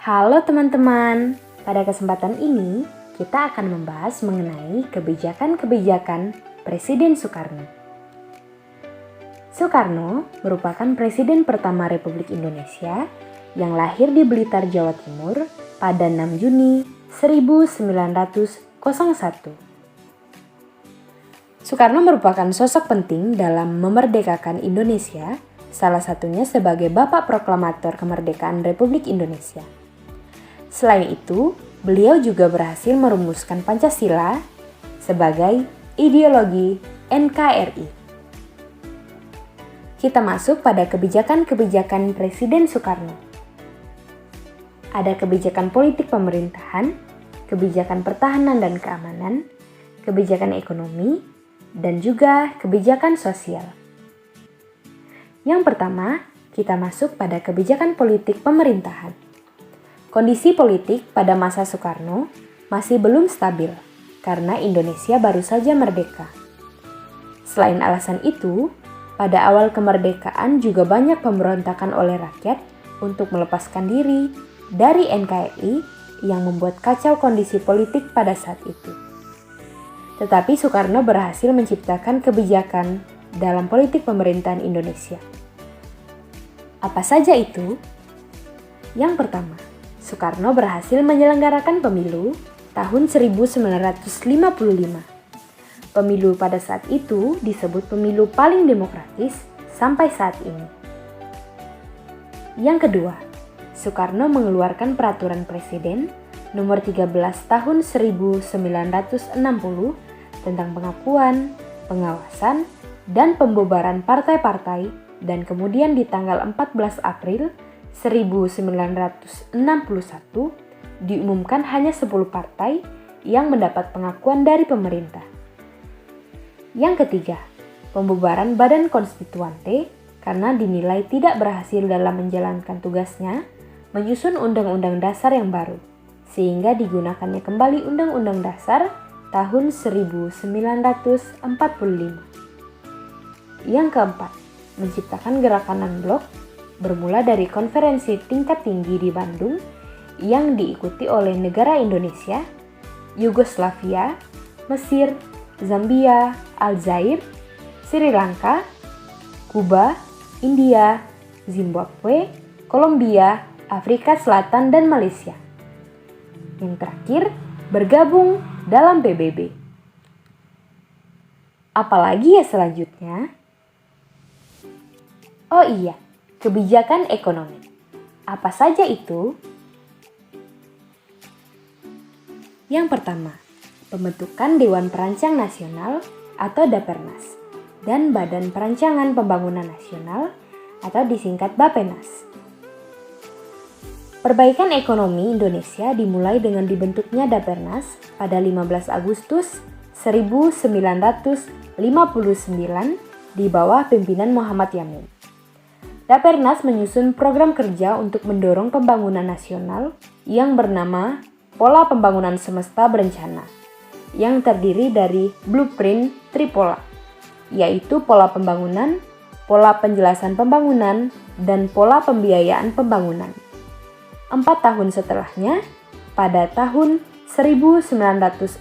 Halo teman-teman, pada kesempatan ini kita akan membahas mengenai kebijakan-kebijakan Presiden Soekarno. Soekarno merupakan Presiden pertama Republik Indonesia yang lahir di Blitar, Jawa Timur pada 6 Juni 1901. Soekarno merupakan sosok penting dalam memerdekakan Indonesia, salah satunya sebagai Bapak Proklamator Kemerdekaan Republik Indonesia. Selain itu, beliau juga berhasil merumuskan Pancasila sebagai ideologi NKRI. Kita masuk pada kebijakan-kebijakan Presiden Soekarno. Ada kebijakan politik pemerintahan, kebijakan pertahanan dan keamanan, kebijakan ekonomi, dan juga kebijakan sosial. Yang pertama, kita masuk pada kebijakan politik pemerintahan. Kondisi politik pada masa Soekarno masih belum stabil karena Indonesia baru saja merdeka. Selain alasan itu, pada awal kemerdekaan juga banyak pemberontakan oleh rakyat untuk melepaskan diri dari NKRI yang membuat kacau kondisi politik pada saat itu. Tetapi Soekarno berhasil menciptakan kebijakan dalam politik pemerintahan Indonesia. Apa saja itu? Yang pertama, Soekarno berhasil menyelenggarakan pemilu tahun 1955. Pemilu pada saat itu disebut pemilu paling demokratis sampai saat ini. Yang kedua, Soekarno mengeluarkan Peraturan Presiden Nomor 13 Tahun 1960 tentang pengakuan, pengawasan, dan pembubaran partai-partai, dan kemudian di tanggal 14 April 1961 diumumkan hanya 10 partai yang mendapat pengakuan dari pemerintah. Yang ketiga, pembubaran Badan Konstituante karena dinilai tidak berhasil dalam menjalankan tugasnya menyusun Undang-Undang Dasar yang baru, sehingga digunakannya kembali Undang-Undang Dasar tahun 1945. Yang keempat, menciptakan gerakan non-blok bermula dari konferensi tingkat tinggi di Bandung yang diikuti oleh negara Indonesia, Yugoslavia, Mesir, Zambia, Aljazair, Sri Lanka, Kuba, India, Zimbabwe, Kolombia, Afrika Selatan, dan Malaysia. Yang terakhir, bergabung dalam PBB. Apalagi ya selanjutnya? Oh iya, kebijakan ekonomi. Apa saja itu? Yang pertama, pembentukan Dewan Perancang Nasional atau Dapernas dan Badan Perancangan Pembangunan Nasional atau disingkat Bapenas. Perbaikan ekonomi Indonesia dimulai dengan dibentuknya Dapernas pada 15 Agustus 1959 di bawah pimpinan Muhammad Yamin. Dapernas menyusun program kerja untuk mendorong pembangunan nasional yang bernama Pola Pembangunan Semesta Berencana, yang terdiri dari blueprint tripola, yaitu pola pembangunan, pola penjelasan pembangunan, dan pola pembiayaan pembangunan. 4 tahun setelahnya, pada tahun 1963,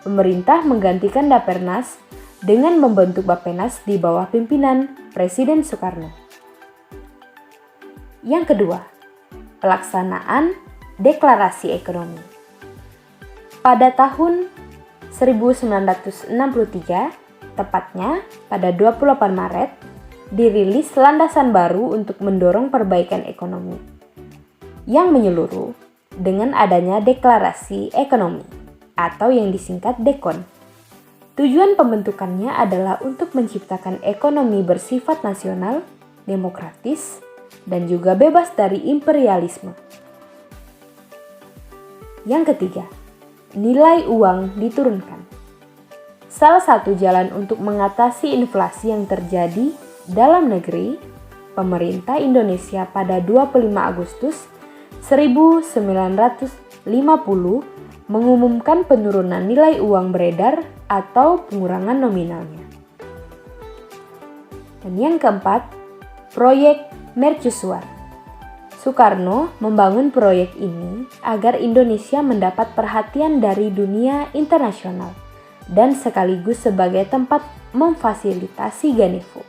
pemerintah menggantikan Dapernas dengan membentuk Bapenas di bawah pimpinan Presiden Soekarno. Yang kedua, pelaksanaan deklarasi ekonomi. Pada tahun 1963, tepatnya pada 28 Maret, dirilis landasan baru untuk mendorong perbaikan ekonomi yang menyeluruh dengan adanya deklarasi ekonomi atau yang disingkat DEKON. Tujuan pembentukannya adalah untuk menciptakan ekonomi bersifat nasional, demokratis, dan juga bebas dari imperialisme. Yang ketiga, nilai uang diturunkan. Salah satu jalan untuk mengatasi inflasi yang terjadi dalam negeri, pemerintah Indonesia pada 25 Agustus 1950 mengumumkan penurunan nilai uang beredar atau pengurangan nominalnya. Dan yang keempat, proyek mercusuar. Soekarno membangun proyek ini agar Indonesia mendapat perhatian dari dunia internasional dan sekaligus sebagai tempat memfasilitasi Ganevo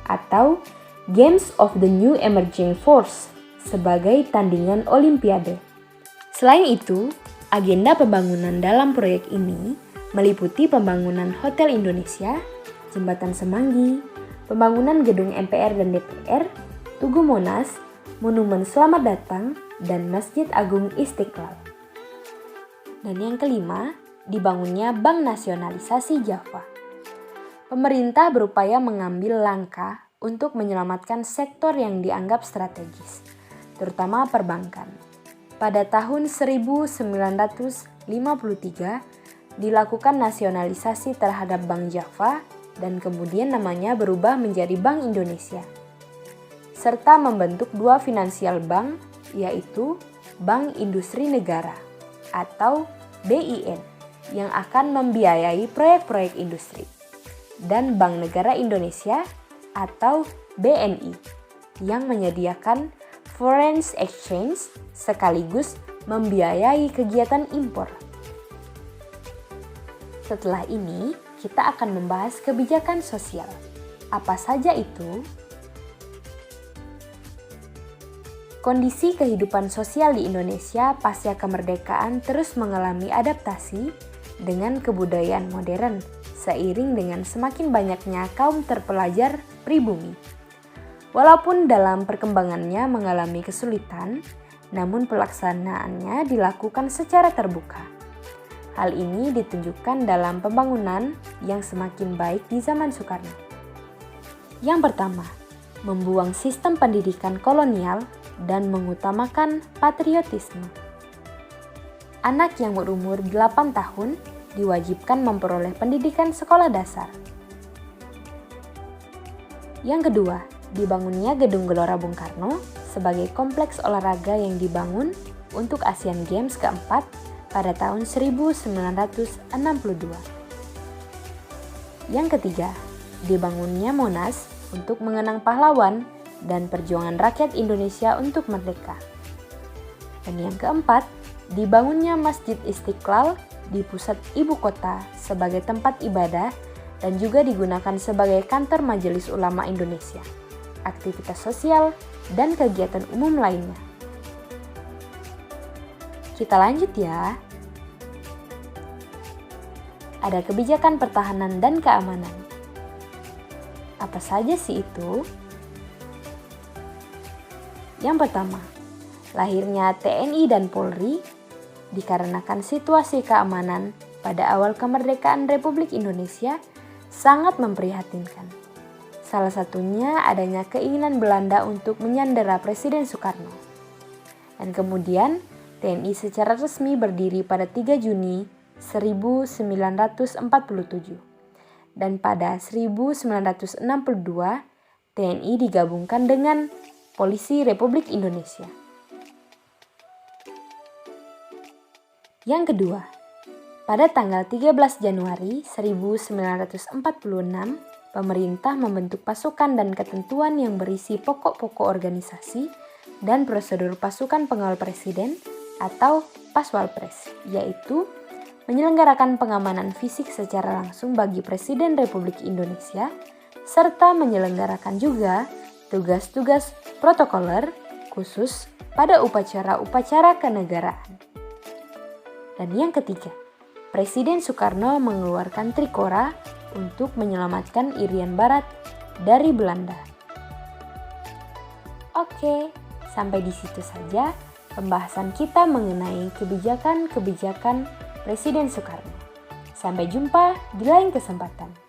atau Games of the New Emerging Force sebagai tandingan Olimpiade. Selain itu, agenda pembangunan dalam proyek ini meliputi pembangunan Hotel Indonesia, Jembatan Semanggi, pembangunan gedung MPR dan DPR, Tugu Monas, Monumen Selamat Datang, dan Masjid Agung Istiqlal. Dan yang kelima, dibangunnya Bank Nasionalisasi Java. Pemerintah berupaya mengambil langkah untuk menyelamatkan sektor yang dianggap strategis, terutama perbankan. Pada tahun 1953, dilakukan nasionalisasi terhadap Bank Java dan kemudian namanya berubah menjadi Bank Indonesia, serta membentuk dua finansial bank, yaitu Bank Industri Negara atau BIN yang akan membiayai proyek-proyek industri, dan Bank Negara Indonesia atau BNI yang menyediakan foreign exchange sekaligus membiayai kegiatan impor. Setelah ini, kita akan membahas kebijakan sosial. Apa saja itu? Kondisi kehidupan sosial di Indonesia pasca kemerdekaan terus mengalami adaptasi dengan kebudayaan modern seiring dengan semakin banyaknya kaum terpelajar pribumi. Walaupun dalam perkembangannya mengalami kesulitan, namun pelaksanaannya dilakukan secara terbuka. Hal ini ditunjukkan dalam pembangunan yang semakin baik di zaman Soekarno. Yang pertama, membuang sistem pendidikan kolonial dan mengutamakan patriotisme. Anak yang berumur 8 tahun diwajibkan memperoleh pendidikan sekolah dasar. Yang kedua, dibangunnya Gedung Gelora Bung Karno sebagai kompleks olahraga yang dibangun untuk Asian Games keempat pada tahun 1962. Yang ketiga, dibangunnya Monas untuk mengenang pahlawan dan perjuangan rakyat Indonesia untuk merdeka. Dan yang keempat, dibangunnya Masjid Istiqlal di pusat ibu kota sebagai tempat ibadah dan juga digunakan sebagai kantor Majelis Ulama Indonesia, aktivitas sosial, dan kegiatan umum lainnya. Kita lanjut ya. Ada kebijakan pertahanan dan keamanan. Apa saja sih itu? Yang pertama, lahirnya TNI dan Polri dikarenakan situasi keamanan pada awal kemerdekaan Republik Indonesia sangat memprihatinkan. Salah satunya adanya keinginan Belanda untuk menyandera Presiden Soekarno. Dan kemudian TNI secara resmi berdiri pada 3 Juni 1947. Dan pada 1962 TNI digabungkan dengan Polisi Republik Indonesia. Yang kedua, pada tanggal 13 Januari 1946, pemerintah membentuk pasukan dan ketentuan yang berisi pokok-pokok organisasi dan prosedur pasukan pengawal presiden atau Paswalpres, yaitu menyelenggarakan pengamanan fisik secara langsung bagi Presiden Republik Indonesia, serta menyelenggarakan juga tugas-tugas protokoler khusus pada upacara-upacara kenegaraan. Dan yang ketiga, Presiden Soekarno mengeluarkan Trikora untuk menyelamatkan Irian Barat dari Belanda. Oke, sampai di situ saja pembahasan kita mengenai kebijakan-kebijakan Presiden Soekarno. Sampai jumpa di lain kesempatan.